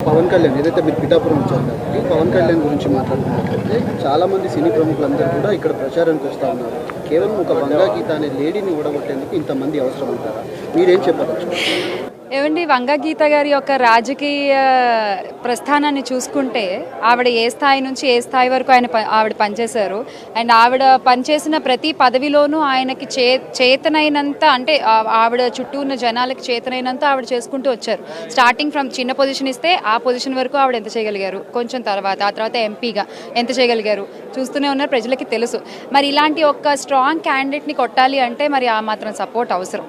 పవన్ కళ్యాణ్ ఏదైతే మీరు పిఠాపురం వచ్చారు కాబట్టి పవన్ కళ్యాణ్ గురించి మాట్లాడుతున్నట్లయితే చాలామంది సినీ ప్రముఖులందరూ కూడా ఇక్కడ ప్రచారానికి వస్తూ ఉన్నారు. కేవలం ఒక వంగా గీత అనే లేడీని ఓడగొట్టేందుకు ఇంతమంది అవసరం అంటారా? మీరేం చెప్పదలుచుకుంటారు? ఏమండి, వంగా గీత గారి యొక్క రాజకీయ ప్రస్థానాన్ని చూసుకుంటే ఆవిడ ఏ స్థాయి నుంచి ఏ స్థాయి వరకు ఆవిడ పనిచేశారు. అండ్ ఆవిడ పనిచేసిన ప్రతి పదవిలోనూ ఆయనకి చేతనైనంత, అంటే ఆవిడ చుట్టూ ఉన్న జనాలకి చేతనైనంత ఆవిడ చేసుకుంటూ వచ్చారు. స్టార్టింగ్ ఫ్రమ్ చిన్న పొజిషన్ ఇస్తే ఆ పొజిషన్ వరకు ఆవిడ ఎంత చేయగలిగారు, కొంచెం ఆ తర్వాత ఎంపీగా ఎంత చేయగలిగారు చూస్తూనే ఉన్నారు, ప్రజలకి తెలుసు. మరి ఇలాంటి ఒక స్ట్రాంగ్ క్యాండిడేట్ని కొట్టాలి అంటే మరి ఆ మాత్రం సపోర్ట్ అవసరం.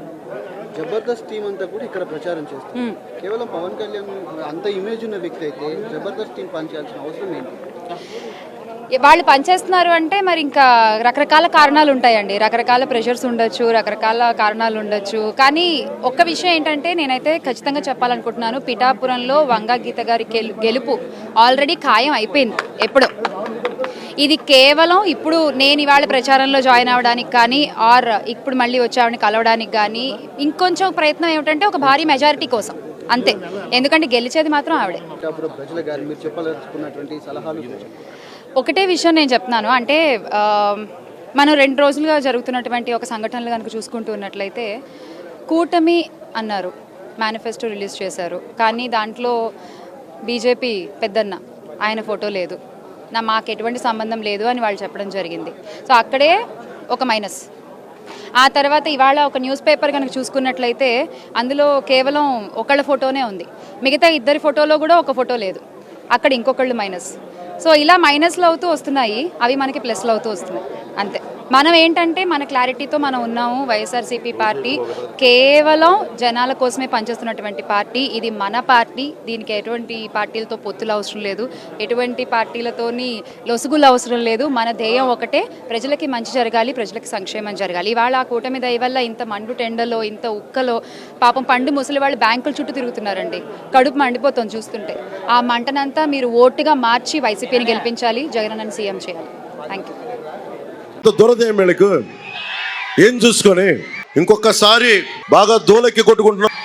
జబర్దస్త్ టీం అంతా కూడా ఇక్కడ ప్రచారం చేస్తారు. కేవలం పవన్ కళ్యాణ్ అంత ఇమేజ్ ఉన్న వ్యక్తి అయితే జబర్దస్త్ టీం పనిచేయాల్సిన అవసరం ఏంటి? వాళ్ళు పనిచేస్తున్నారు అంటే మరి ఇంకా రకరకాల కారణాలు ఉంటాయండి, రకరకాల ప్రెషర్స్ ఉండొచ్చు, రకరకాల కారణాలు ఉండొచ్చు. కానీ ఒక్క విషయం ఏంటంటే నేనైతే ఖచ్చితంగా చెప్పాలనుకుంటున్నాను, పిఠాపురంలో వంగా గీత గారి గెలుపు ఆల్రెడీ ఖాయం అయిపోయింది ఎప్పుడో. ఇది కేవలం ఇప్పుడు నేను ఇవాళ ప్రచారంలో జాయిన్ అవ్వడానికి కానీ ఆర్ ఇప్పుడు మళ్ళీ వచ్చావని కలవడానికి కానీ ఇంకొంచెం ప్రయత్నం ఏమిటంటే ఒక భారీ మెజారిటీ కోసం అంతే. ఎందుకంటే గెలిచేది మాత్రం ఆవిడే. ఒకటే విషయం నేను చెప్తున్నాను, అంటే మనం 2 రోజులుగా జరుగుతున్నటువంటి ఒక సంఘటనలు కనుక చూసుకుంటూ ఉన్నట్లయితే, కూటమి అన్నారు, మేనిఫెస్టో రిలీజ్ చేశారు, కానీ దాంట్లో బీజేపీ పెద్దన్న ఆయన ఫోటో లేదు, మాకు ఎటువంటి సంబంధం లేదు అని వాళ్ళు చెప్పడం జరిగింది. సో అక్కడే ఒక మైనస్. ఆ తర్వాత ఇవాళ ఒక న్యూస్ పేపర్ కనుక చూసుకున్నట్లయితే అందులో కేవలం ఒకళ్ళ ఫోటోనే ఉంది, మిగతా 2 ఫోటోలో కూడా ఒక ఫోటో లేదు, అక్కడ ఇంకొకళ్ళు మైనస్. సో ఇలా మైనస్లు అవుతూ వస్తున్నాయి, అవి మనకి ప్లస్లు అవుతూ వస్తున్నాయి అంతే. మనం ఏంటంటే మన క్లారిటీతో మనం ఉన్నాము. వైఎస్ఆర్సీపీ పార్టీ కేవలం జనాల కోసమే పనిచేస్తున్నటువంటి పార్టీ, ఇది మన పార్టీ. దీనికి ఎటువంటి పార్టీలతో పొత్తులు అవసరం లేదు, ఎటువంటి పార్టీలతోని లొసుగులు అవసరం లేదు. మన ధ్యేయం ఒకటే, ప్రజలకి మంచి జరగాలి, ప్రజలకి సంక్షేమం జరగాలి. ఇవాళ ఆ కూటమి దయ వల్ల ఇంత మండు టెండలో, ఇంత ఉక్కలో పాపం పండు ముసలి వాళ్ళు బ్యాంకుల చుట్టూ తిరుగుతున్నారండి. కడుపు మండిపోతుంది చూస్తుంటే. ఆ మంటనంతా మీరు ఓటుగా మార్చి వైసీపీని గెలిపించాలి, జగనన్నని సీఎం చేయాలి. Thank you. దురదయం వీళ్ళకు ఏం చూసుకొని ఇంకొకసారి బాగా దూలెక్కి కొట్టుకుంటున్నాం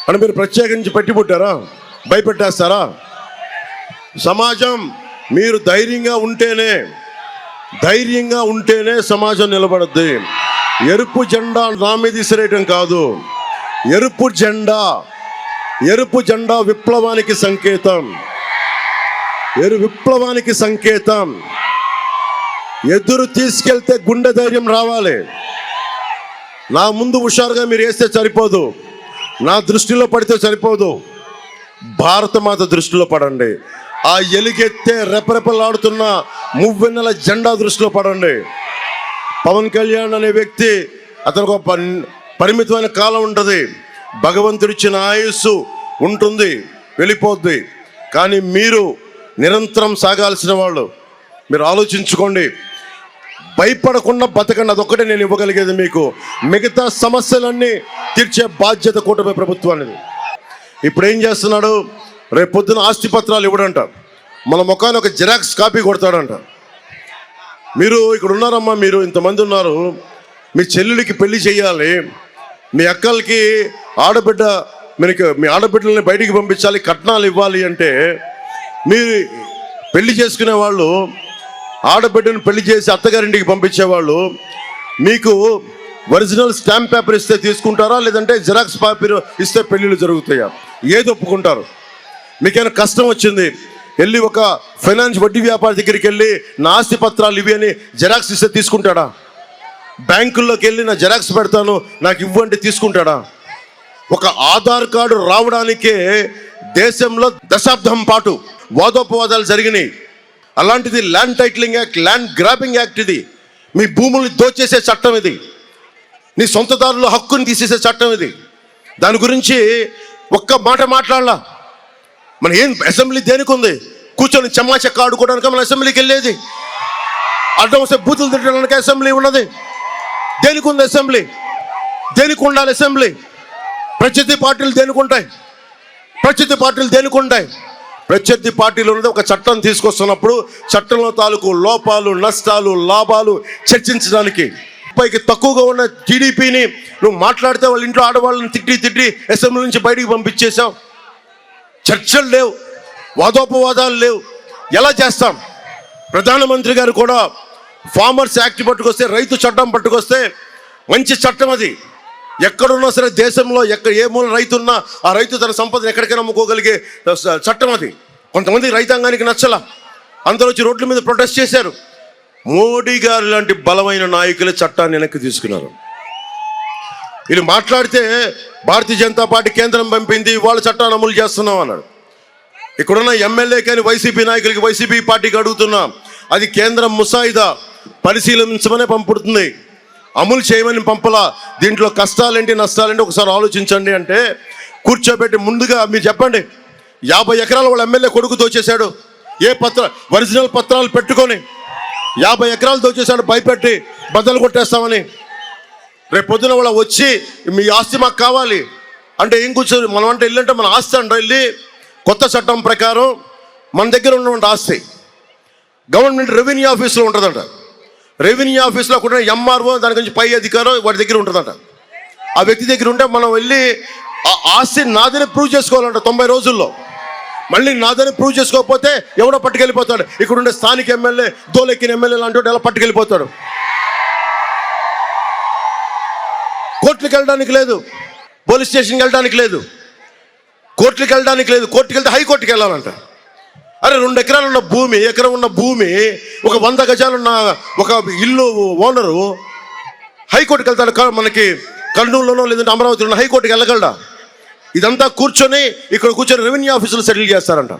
అని మీరు ప్రత్యేకించి పెట్టిపుట్టారా? భయపెట్టేస్తారా? సమాజం మీరు ధైర్యంగా ఉంటేనే సమాజం నిలబడద్ది. ఎరుపు జెండా నా మీద విసిరేయటం కాదు, ఎరుపు జెండా విప్లవానికి సంకేతం, విప్లవానికి సంకేతం. ఎదురు తీసుకెళ్తే గుండె ధైర్యం రావాలి. నా ముందు హుషారుగా మీరు వేస్తే సరిపోదు, నా దృష్టిలో పడితే సరిపోదు, భారత మాత దృష్టిలో పడండి. ఆ ఎలుగెత్తే రెపరెపలాడుతున్న మువ్వెన్నెల జెండా దృష్టిలో పడండి. పవన్ కళ్యాణ్ అనే వ్యక్తి, అతనికి ఒక పరిమితమైన కాలం ఉంటుంది, భగవంతుడిచ్చిన ఆయుస్సు ఉంటుంది, వెళ్ళిపోద్ది. కానీ మీరు నిరంతరం సాగాల్సిన వాళ్ళు, మీరు ఆలోచించుకోండి. భయపడకుండా బతకండి, అదొక్కటే నేను ఇవ్వగలిగేది మీకు. మిగతా సమస్యలన్నీ తీర్చే బాధ్యత కూటమి ప్రభుత్వానికి. ఇప్పుడు ఏం చేస్తున్నాడు? రేపు పొద్దున ఆస్తి పత్రాలు ఇవ్వడంట, మన ముఖాన్ని ఒక జిరాక్స్ కాపీ కొడతాడంట. మీరు ఇక్కడ ఉన్నారమ్మా, మీరు ఇంతమంది ఉన్నారు, మీ చెల్లెలికి పెళ్లి చేయాలి, మీ అక్కలకి ఆడబిడ్డ, మీ ఆడబిడ్డలని బయటికి పంపించాలి, కట్నాలు ఇవ్వాలి అంటే, మీరు పెళ్లి చేసుకునే వాళ్ళు ఆడబిడ్డను పెళ్లి చేసి అత్తగారింటికి పంపించేవాళ్ళు మీకు ఒరిజినల్ స్టాంప్ పేపర్ ఇస్తే తీసుకుంటారా, లేదంటే జిరాక్స్ పేపర్ ఇస్తే పెళ్ళిళ్ళు జరుగుతాయా? ఏది ఒప్పుకుంటారు? మీకైనా కష్టం వచ్చింది, వెళ్ళి ఒక ఫైనాన్స్ వడ్డీ వ్యాపారి దగ్గరికి వెళ్ళి నా ఆస్తి పత్రాలు ఇవి అని జిరాక్స్ ఇస్తే తీసుకుంటాడా? బ్యాంకుల్లోకి వెళ్ళి నా జిరాక్స్ పెడతాను నాకు ఇవ్వండి తీసుకుంటాడా? ఒక ఆధార్ కార్డు రావడానికే దేశంలో దశాబ్దం పాటు వాదోపవాదాలు జరిగినాయి. అలాంటిది land titling act, land grabbing act, ఇది మీ భూముల్ని దోచేసే చట్టం, ఇది నీ సొంతదారుల హక్కుని తీసేసే చట్టం ఇది. దాని గురించి ఒక్క మాట మాట్లాడాల. మన ఏం అసెంబ్లీ దేనికి ఉంది? కూర్చొని చెమ్మా చెక్క ఆడుకోవడానికి మన అసెంబ్లీకి వెళ్ళేది. అడ్డం వస్తే బూతులు తిట్టడానికి అసెంబ్లీ ఉన్నది. దేనికి ఉంది అసెంబ్లీ? దేనికి ఉండాలి అసెంబ్లీ? ప్రత్యర్థి పార్టీలు దేనికి ఉంటాయి? ప్రత్యర్థి పార్టీలు ఉన్నది ఒక చట్టం తీసుకొస్తున్నప్పుడు చట్టంలో తాలూకు లోపాలు, నష్టాలు, లాభాలు చర్చించడానికి. పైకి తక్కువగా ఉన్న టీడీపీని నువ్వు మాట్లాడితే వాళ్ళ ఇంట్లో ఆడవాళ్ళని తిట్టి అసెంబ్లీ నుంచి బయటికి పంపించేశావు. చర్చలు లేవు, వాదోపవాదాలు లేవు. ఎలా చేస్తాం? ప్రధానమంత్రి గారు కూడా ఫార్మర్స్ యాక్ట్ పట్టుకొస్తే, రైతు చట్టం పట్టుకొస్తే మంచి చట్టం అది. ఎక్కడున్నా సరే దేశంలో ఏ మూల రైతు ఉన్నా ఆ రైతు తన సంపదను ఎక్కడికైనా అమ్ముకోగలిగే చట్టం అది. కొంతమంది రైతాంగానికి నచ్చల, అందరూ వచ్చి రోడ్ల మీద ప్రొటెస్ట్ చేశారు. మోడీ గారు లాంటి బలమైన నాయకులు చట్టాన్ని వెనక్కి తీసుకున్నారు. వీళ్ళు మాట్లాడితే భారతీయ జనతా పార్టీ కేంద్రం పంపింది, వాళ్ళ చట్టాన్ని అమలు చేస్తున్నాం అన్నాడు. ఇక్కడున్న ఎమ్మెల్యే కానీ వైసీపీ నాయకులకి, వైసీపీ పార్టీకి అడుగుతున్నాం, అది కేంద్రం ముసాయిదా పరిశీలించమనే పంపుతుంది, అమలు చేయమని పంపలా. దీంట్లో కష్టాలేంటి నష్టాలేంటి ఒకసారి ఆలోచించండి అంటే కూర్చోబెట్టి ముందుగా మీరు చెప్పండి. 50 ఎకరాలు వాళ్ళ ఎమ్మెల్యే కొడుకు దోచేశాడు. ఒరిజినల్ పత్రాలు పెట్టుకొని 50 ఎకరాలు దోచేశాడు, భయపెట్టి బద్దలు కొట్టేస్తామని. రేపు పొద్దున వాళ్ళ వచ్చి మీ ఆస్తి మాకు కావాలి అంటే ఏం కూర్చొని మనం అంటే వెళ్ళంటే మన ఆస్తి అంటే వెళ్ళి కొత్త చట్టం ప్రకారం మన దగ్గర ఉన్నటువంటి ఆస్తి గవర్నమెంట్ రెవెన్యూ ఆఫీస్లో ఉంటుందంట. రెవెన్యూ ఆఫీస్లో కూడా ఎంఆర్ఓ దాని గురించి పై అధికారం వాడి దగ్గర ఉంటుందంట. ఆ వ్యక్తి దగ్గర ఉంటే మనం వెళ్ళి ఆ ఆస్తి నాదని ప్రూవ్ చేసుకోవాలంట 90 రోజుల్లో. మళ్ళీ నాదని ప్రూవ్ చేసుకోకపోతే ఎవడో పట్టుకెళ్ళిపోతాడు. ఇక్కడ ఉండే స్థానిక ఎమ్మెల్యే, దోలెక్కిన ఎమ్మెల్యే లాంటి ఎలా పట్టుకెళ్ళిపోతాడు. కోర్టులకు వెళ్ళడానికి లేదు, పోలీస్ స్టేషన్కి వెళ్ళడానికి లేదు, కోర్టులకు వెళ్ళడానికి లేదు. కోర్టుకు వెళ్తే హైకోర్టుకి వెళ్ళాలంట. అరే 2 ఎకరాలు ఉన్న భూమి, ఎకరం ఉన్న భూమి, ఒక 100 గజాలు ఉన్న ఒక ఇల్లు ఓనరు హైకోర్టుకి వెళ్తాడు. మనకి కర్నూలులోనో లేదంటే అమరావతిలోనో హైకోర్టుకి వెళ్ళగలడా? ఇదంతా ఇక్కడ కూర్చొని రెవెన్యూ ఆఫీసులో సెటిల్ చేస్తారంట.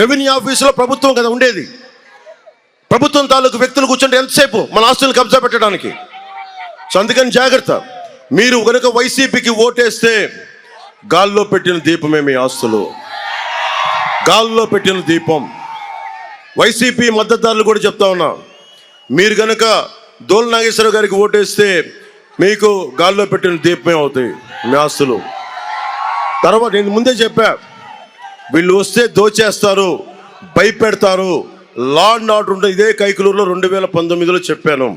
రెవెన్యూ ఆఫీసులో ప్రభుత్వం కదా ఉండేది. ప్రభుత్వం తాలూకు వ్యక్తులు కూర్చుంటే ఎంతసేపు మన ఆస్తులను కబ్జా పెట్టడానికి. సో అందుకని జాగ్రత్త. మీరు కనుక వైసీపీకి ఓటేస్తే గాల్లో పెట్టిన దీపమే మీ ఆస్తులు, గాల్లో పెట్టిన దీపం. వైసీపీ మద్దతుదారులు కూడా చెప్తా ఉన్నా, మీరు కనుక దోల నాగేశ్వరరావు గారికి ఓటేస్తే మీకు గాల్లో పెట్టిన దీపమే అవుతాయి మీ ఆస్తులు. తర్వాత నేను ముందే చెప్పా, వీళ్ళు వస్తే దోచేస్తారు, భయపెడతారు, లా అండ్ ఆర్డర్ ఉంటుంది. ఇదే కైకలూరులో 2019లో చెప్పాను,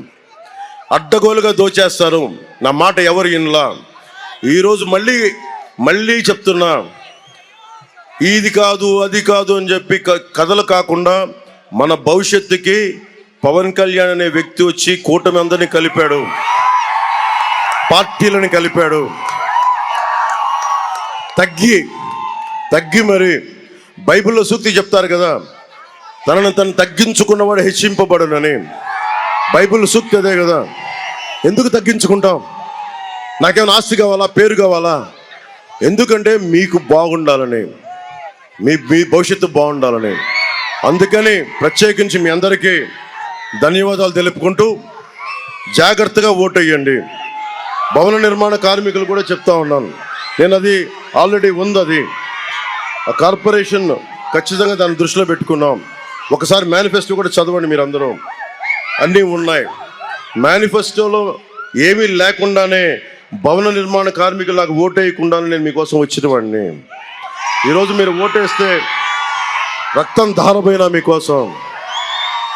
అడ్డగోలుగా దోచేస్తారు. నా మాట ఎవరు వినలా. ఈరోజు మళ్ళీ చెప్తున్నా, ఇది కాదు అది కాదు అని చెప్పి కథలు కాకుండా మన భవిష్యత్తుకి పవన్ కళ్యాణ్ అనే వ్యక్తి వచ్చి కూటమి అందరినీ కలిపాడు, పార్టీలను కలిపాడు. తగ్గి మరి బైబిల్లో సూక్తి చెప్తారు కదా, తనను తగ్గించుకున్నవాడు హెచ్చింపబడునని. బైబిల్ సూక్తి అదే కదా. ఎందుకు తగ్గించుకుంటాం? నాకేమైనా ఆస్తి కావాలా, పేరు కావాలా? ఎందుకంటే మీకు బాగుండాలని, మీ భవిష్యత్తు బాగుండాలని. అందుకని ప్రత్యేకించి మీ అందరికీ ధన్యవాదాలు తెలుపుకుంటూ జాగ్రత్తగా ఓటు వేయండి. భవన నిర్మాణ కార్మికులు కూడా చెప్తా ఉన్నాను, నేను అది ఆల్రెడీ ఉంది, అది ఆ కార్పొరేషన్ ఖచ్చితంగా దాన్ని దృష్టిలో పెట్టుకున్నాం. ఒకసారి మేనిఫెస్టో కూడా చదవండి మీరు అందరూ, అన్నీ ఉన్నాయి. మేనిఫెస్టోలో ఏమీ లేకుండానే భవన నిర్మాణ కార్మికులు నాకు ఓటు వేయకుండానే నేను మీకోసం వచ్చిన వాడిని. ఈరోజు మీరు ఓటేస్తే రక్తం ధారబోయినా మీకోసం,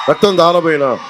రక్తం ధారబోయినా